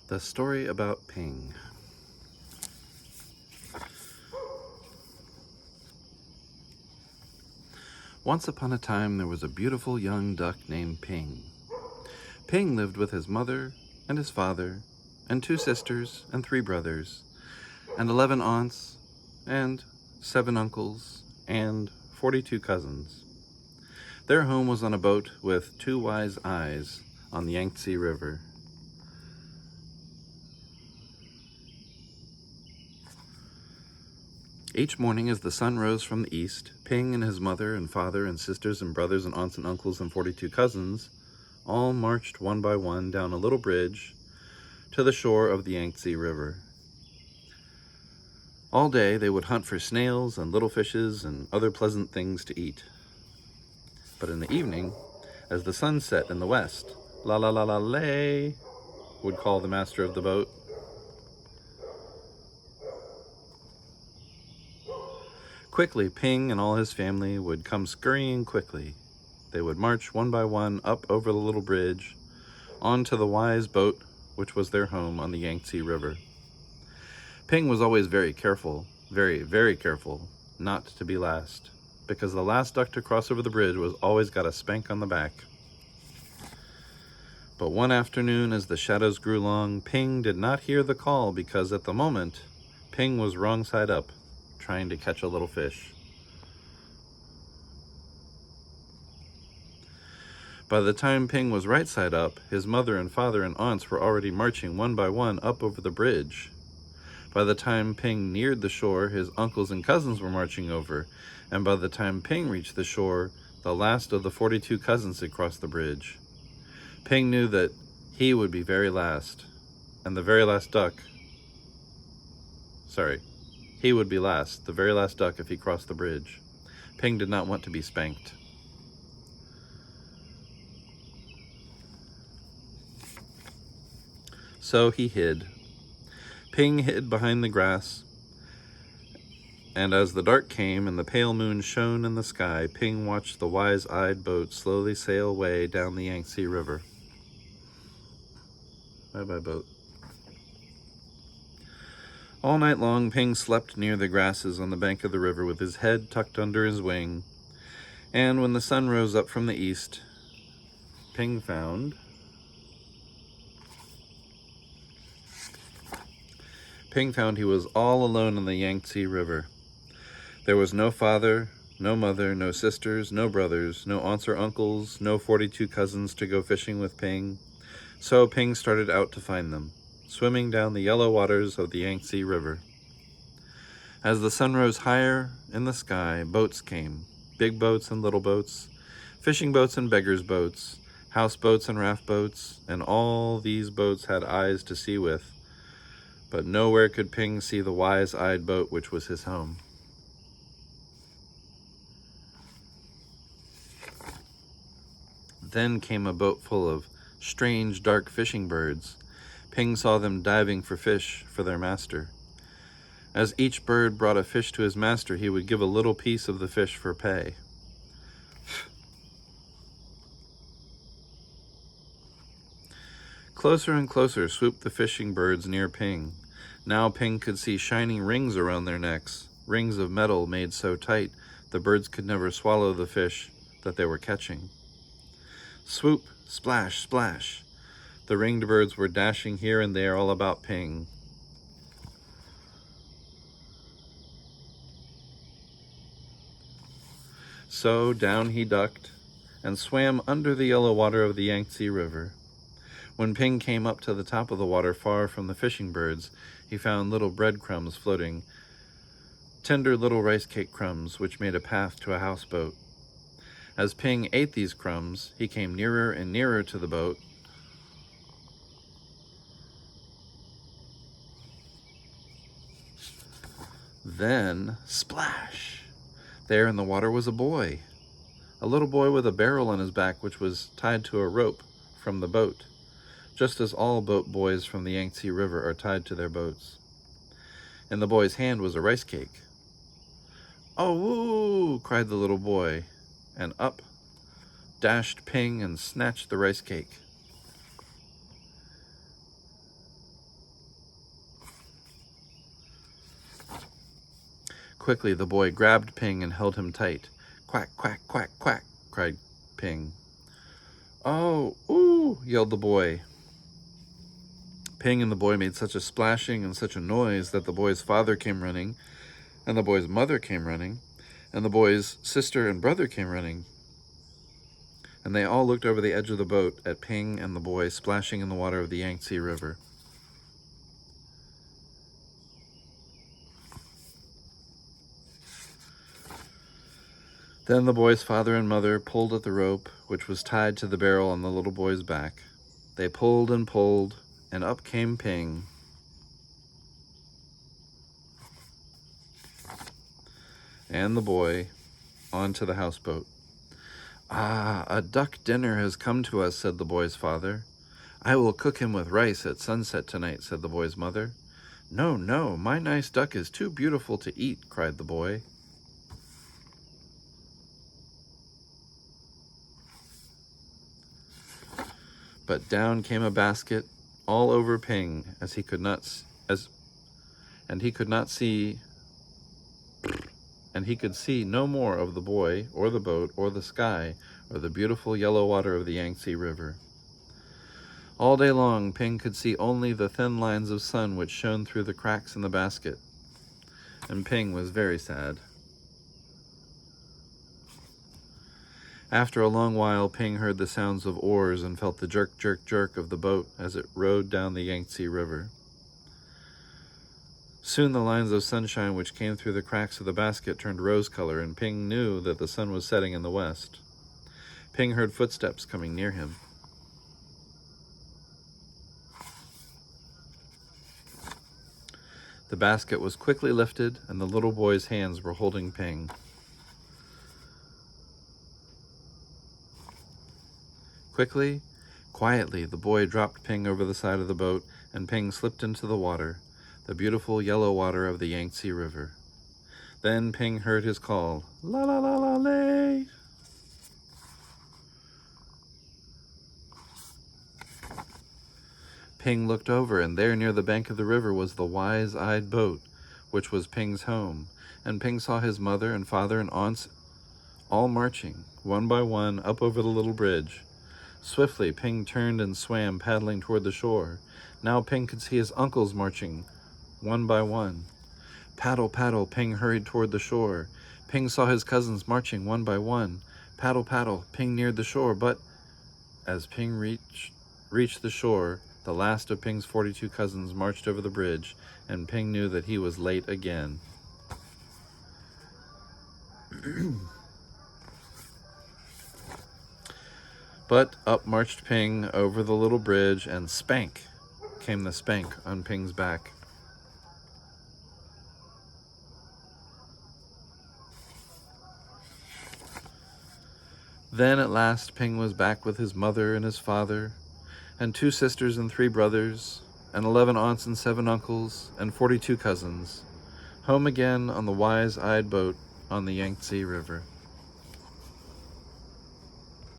The story about Ping. Once upon a time there was a beautiful young duck named Ping. Ping lived with his mother and his father and 2 sisters and 3 brothers and 11 aunts and 7 uncles and 42 cousins. Their home was on a boat with 2 wise eyes on the Yangtze River. Each morning as the sun rose from the east, Ping and his mother and father and sisters and brothers and aunts and uncles and 42 cousins all marched one by one down a little bridge to the shore of the Yangtze River. All day they would hunt for snails and little fishes and other pleasant things to eat. But in the evening, as the sun set in the west, la la la la lay, would call the master of the boat. Quickly, Ping and all his family would come scurrying quickly. They would march one by one up over the little bridge, onto the wise boat which was their home on the Yangtze River. Ping was always very careful, very, very careful, not to be last, because the last duck to cross over the bridge was always got a spank on the back. But one afternoon, as the shadows grew long, Ping did not hear the call because at the moment, Ping was wrong side up, trying to catch a little fish. By the time Ping was right side up, his mother and father and aunts were already marching one by one up over the bridge. By the time Ping neared the shore, his uncles and cousins were marching over, and by the time Ping reached the shore, the last of the 42 cousins had crossed the bridge. Ping knew that he would be very last, and the very last duck, he would be last, the very last duck if he crossed the bridge. Ping did not want to be spanked. So he hid. Ping hid behind the grass, and as the dark came and the pale moon shone in the sky, Ping watched the wise-eyed boat slowly sail away down the Yangtze River. Bye-bye, boat. All night long, Ping slept near the grasses on the bank of the river with his head tucked under his wing, and when the sun rose up from the east, Ping found he was all alone on the Yangtze River. There was no father, no mother, no sisters, no brothers, no aunts or uncles, no 42 cousins to go fishing with Ping. So Ping started out to find them, swimming down the yellow waters of the Yangtze River. As the sun rose higher in the sky, boats came, big boats and little boats, fishing boats and beggars' boats, houseboats and raft boats, and all these boats had eyes to see with. But nowhere could Ping see the wise-eyed boat which was his home. Then came a boat full of strange, dark fishing birds. Ping saw them diving for fish for their master. As each bird brought a fish to his master, he would give a little piece of the fish for pay. Closer and closer swooped the fishing birds near Ping. Now Ping could see shining rings around their necks, rings of metal made so tight the birds could never swallow the fish that they were catching. Swoop, splash, splash. The ringed birds were dashing here and there all about Ping. So down he ducked and swam under the yellow water of the Yangtze River. When Ping came up to the top of the water far from the fishing birds, he found little breadcrumbs floating, tender little rice cake crumbs which made a path to a houseboat. As Ping ate these crumbs, he came nearer and nearer to the boat. Then, splash! There in the water was a boy. A little boy with a barrel on his back which was tied to a rope from the boat, just as all boat boys from the Yangtze River are tied to their boats. In the boy's hand was a rice cake. "Oh, woo!" cried the little boy, and up dashed Ping and snatched the rice cake. Quickly the boy grabbed Ping and held him tight. Quack, quack, quack, quack, cried Ping. Oh, ooh, yelled the boy. Ping and the boy made such a splashing and such a noise that the boy's father came running, and the boy's mother came running, and the boy's sister and brother came running. And they all looked over the edge of the boat at Ping and the boy splashing in the water of the Yangtze River. Then the boy's father and mother pulled at the rope, which was tied to the barrel on the little boy's back. They pulled, and up came Ping. And the boy onto the houseboat. Ah, a duck dinner has come to us, said the boy's father. I will cook him with rice at sunset tonight, said the boy's mother. No, no, my nice duck is too beautiful to eat, cried the boy. But down came a basket all over Ping, and he could not see no more of the boy or the boat or the sky or the beautiful yellow water of the Yangtze River. All day long, Ping could see only the thin lines of sun which shone through the cracks in the basket, and Ping was very sad. After a long while, Ping heard the sounds of oars and felt the jerk, jerk, jerk of the boat as it rowed down the Yangtze River. Soon the lines of sunshine which came through the cracks of the basket turned rose color, and Ping knew that the sun was setting in the west. Ping heard footsteps coming near him. The basket was quickly lifted, and the little boy's hands were holding Ping. Quickly, quietly, the boy dropped Ping over the side of the boat, and Ping slipped into the water, the beautiful yellow water of the Yangtze River. Then Ping heard his call, la la la la lay. Ping looked over, and there near the bank of the river was the wise-eyed boat, which was Ping's home, and Ping saw his mother and father and aunts all marching, one by one, up over the little bridge. Swiftly, Ping turned and swam, paddling toward the shore. Now Ping could see his uncles marching, one by one. Paddle, paddle, Ping hurried toward the shore. Ping saw his cousins marching one by one. Paddle, paddle, Ping neared the shore, but as Ping reached the shore, the last of Ping's 42 cousins marched over the bridge, and Ping knew that he was late again. But up marched Ping over the little bridge, and spank came the spank on Ping's back. Then at last Ping was back with his mother and his father, and 2 sisters and 3 brothers, and 11 aunts and 7 uncles, and 42 cousins, home again on the wise-eyed boat on the Yangtze River.